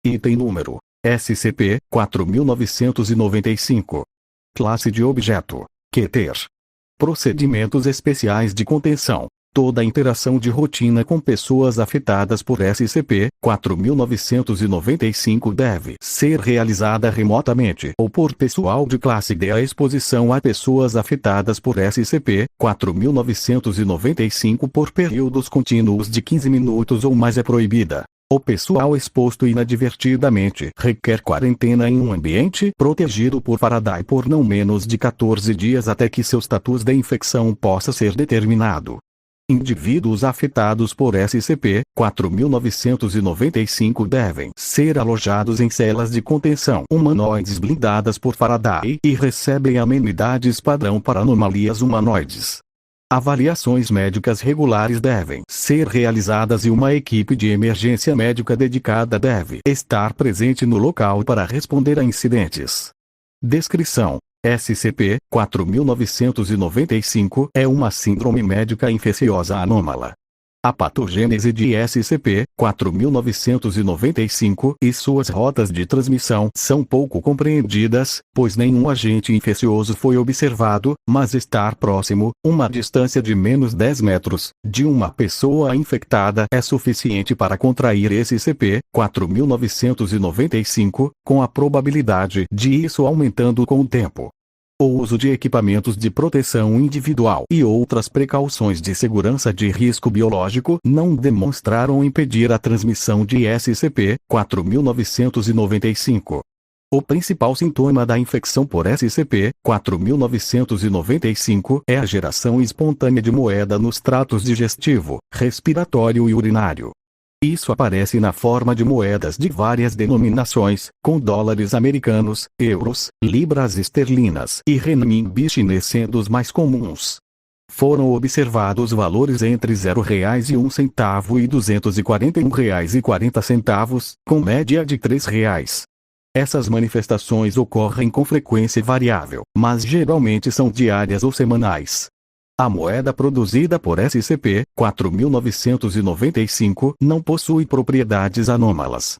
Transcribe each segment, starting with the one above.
Item número: SCP-4995. Classe de objeto: Keter. Procedimentos especiais de contenção. Toda interação de rotina com pessoas afetadas por SCP-4995 deve ser realizada remotamente ou por pessoal de classe D. A exposição a pessoas afetadas por SCP-4995 por períodos contínuos de 15 minutos ou mais é proibida. O pessoal exposto inadvertidamente requer quarentena em um ambiente protegido por Faraday por não menos de 14 dias até que seu status de infecção possa ser determinado. Indivíduos afetados por SCP-4995 devem ser alojados em celas de contenção humanoides blindadas por Faraday e recebem amenidades padrão para anomalias humanoides. Avaliações médicas regulares devem ser realizadas e uma equipe de emergência médica dedicada deve estar presente no local para responder a incidentes. Descrição: SCP-4995 é uma síndrome médica infecciosa anômala. A patogênese de SCP-4995 e suas rotas de transmissão são pouco compreendidas, pois nenhum agente infeccioso foi observado, mas estar próximo, uma distância de menos 10 metros, de uma pessoa infectada é suficiente para contrair SCP-4995, com a probabilidade de isso aumentando com o tempo. O uso de equipamentos de proteção individual e outras precauções de segurança de risco biológico não demonstraram impedir a transmissão de SCP-4995. O principal sintoma da infecção por SCP-4995 é a geração espontânea de moeda nos tratos digestivo, respiratório e urinário. Isso aparece na forma de moedas de várias denominações, com dólares americanos, euros, libras esterlinas e renminbi chinês sendo os mais comuns. Foram observados valores entre R$ 0,01 e R$ 241,40, com média de R$ 3. Essas manifestações ocorrem com frequência variável, mas geralmente são diárias ou semanais. A moeda produzida por SCP-4995 não possui propriedades anômalas.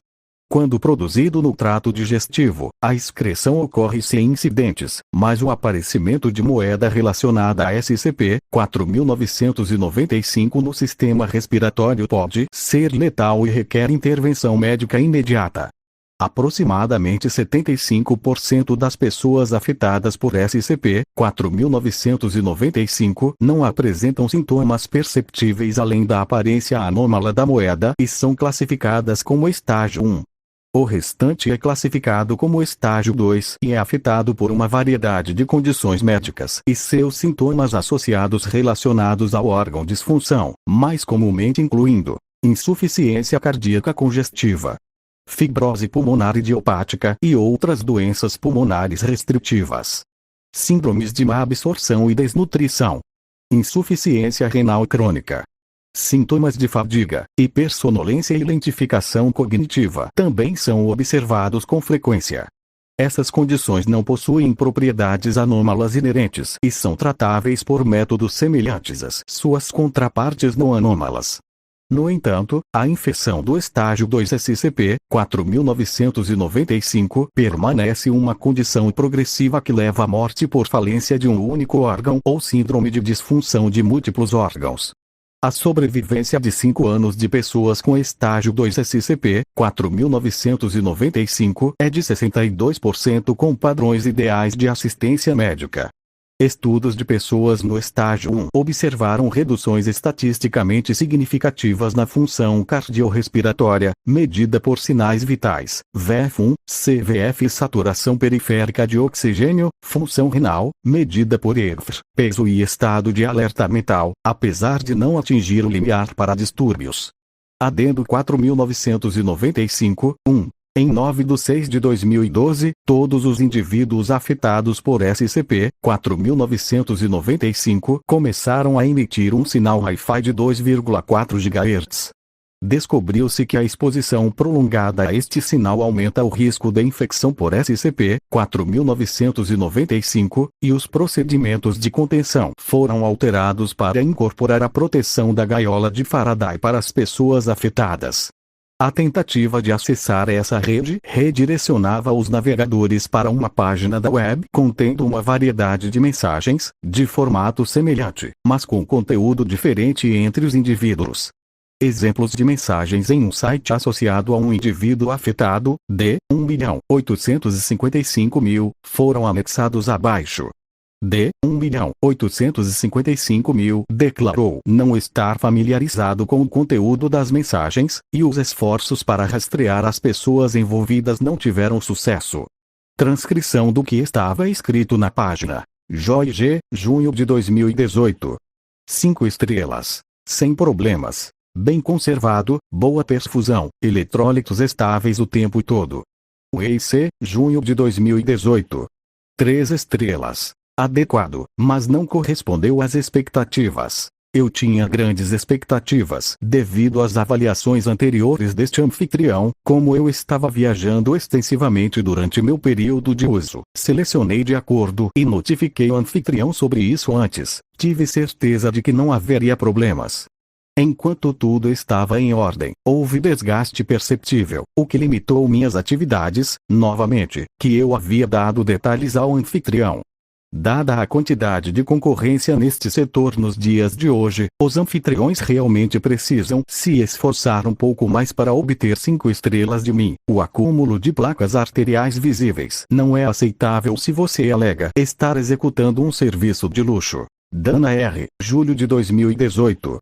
Quando produzido no trato digestivo, a excreção ocorre sem incidentes, mas o aparecimento de moeda relacionada a SCP-4995 no sistema respiratório pode ser letal e requer intervenção médica imediata. Aproximadamente 75% das pessoas afetadas por SCP-4995 não apresentam sintomas perceptíveis além da aparência anômala da moeda e são classificadas como estágio 1. O restante é classificado como estágio 2 e é afetado por uma variedade de condições médicas e seus sintomas associados relacionados ao órgão disfunção, mais comumente incluindo insuficiência cardíaca congestiva, fibrose pulmonar idiopática e outras doenças pulmonares restritivas, síndromes de má absorção e desnutrição, insuficiência renal crônica, sintomas de fadiga, hipersonolência e lentificação cognitiva também são observados com frequência. Essas condições não possuem propriedades anômalas inerentes e são tratáveis por métodos semelhantes às suas contrapartes não anômalas. No entanto, a infecção do estágio 2 SCP-4995 permanece uma condição progressiva que leva à morte por falência de um único órgão ou síndrome de disfunção de múltiplos órgãos. A sobrevivência de 5 anos de pessoas com estágio 2 SCP-4995 é de 62% com padrões ideais de assistência médica. Estudos de pessoas no estágio 1 observaram reduções estatisticamente significativas na função cardiorrespiratória, medida por sinais vitais, VF1, CVF e saturação periférica de oxigênio, função renal, medida por ERFR, peso e estado de alerta mental, apesar de não atingir o limiar para distúrbios. Adendo 4995, 1. Em 9/6/2012, todos os indivíduos afetados por SCP-4995 começaram a emitir um sinal Wi-Fi de 2,4 GHz. Descobriu-se que a exposição prolongada a este sinal aumenta o risco de infecção por SCP-4995, e os procedimentos de contenção foram alterados para incorporar a proteção da gaiola de Faraday para as pessoas afetadas. A tentativa de acessar essa rede redirecionava os navegadores para uma página da web contendo uma variedade de mensagens, de formato semelhante, mas com conteúdo diferente entre os indivíduos. Exemplos de mensagens em um site associado a um indivíduo afetado, de 1.855.000, foram anexados abaixo. De 1.855.000 declarou não estar familiarizado com o conteúdo das mensagens, e os esforços para rastrear as pessoas envolvidas não tiveram sucesso. Transcrição do que estava escrito na página. Joy G, junho de 2018. 5 estrelas. Sem problemas. Bem conservado, boa perfusão, eletrólitos estáveis o tempo todo. Wei C, junho de 2018. 3 estrelas. Adequado, mas não correspondeu às expectativas. Eu tinha grandes expectativas devido às avaliações anteriores deste anfitrião, como eu estava viajando extensivamente durante meu período de uso. Selecionei de acordo e notifiquei o anfitrião sobre isso antes. Tive certeza de que não haveria problemas. Enquanto tudo estava em ordem, houve desgaste perceptível, o que limitou minhas atividades, novamente, que eu havia dado detalhes ao anfitrião. Dada a quantidade de concorrência neste setor nos dias de hoje, os anfitriões realmente precisam se esforçar um pouco mais para obter 5 estrelas de mim. O acúmulo de placas arteriais visíveis não é aceitável se você alega estar executando um serviço de luxo. Dana R., julho de 2018.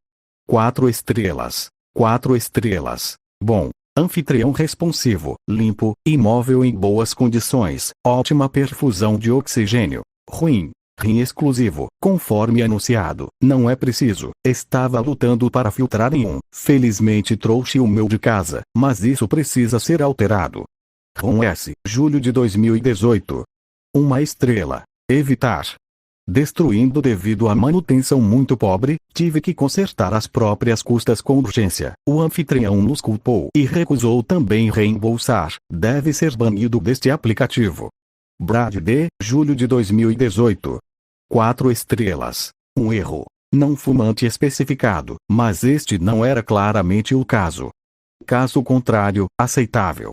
4 estrelas. 4 estrelas. Bom. Anfitrião responsivo, limpo, imóvel em boas condições, ótima perfusão de oxigênio. Ruim. Rim exclusivo, conforme anunciado. Não é preciso. Estava lutando para filtrar em um. Felizmente trouxe o meu de casa, mas isso precisa ser alterado. Ron S. julho de 2018. 1 estrela. Evitar. Destruindo devido à manutenção muito pobre, tive que consertar às próprias custas com urgência. O anfitrião nos culpou e recusou também reembolsar. Deve ser banido deste aplicativo. Brad D., julho de 2018. 4 estrelas. Um erro. Não fumante especificado, mas este não era claramente o caso. Caso contrário, aceitável.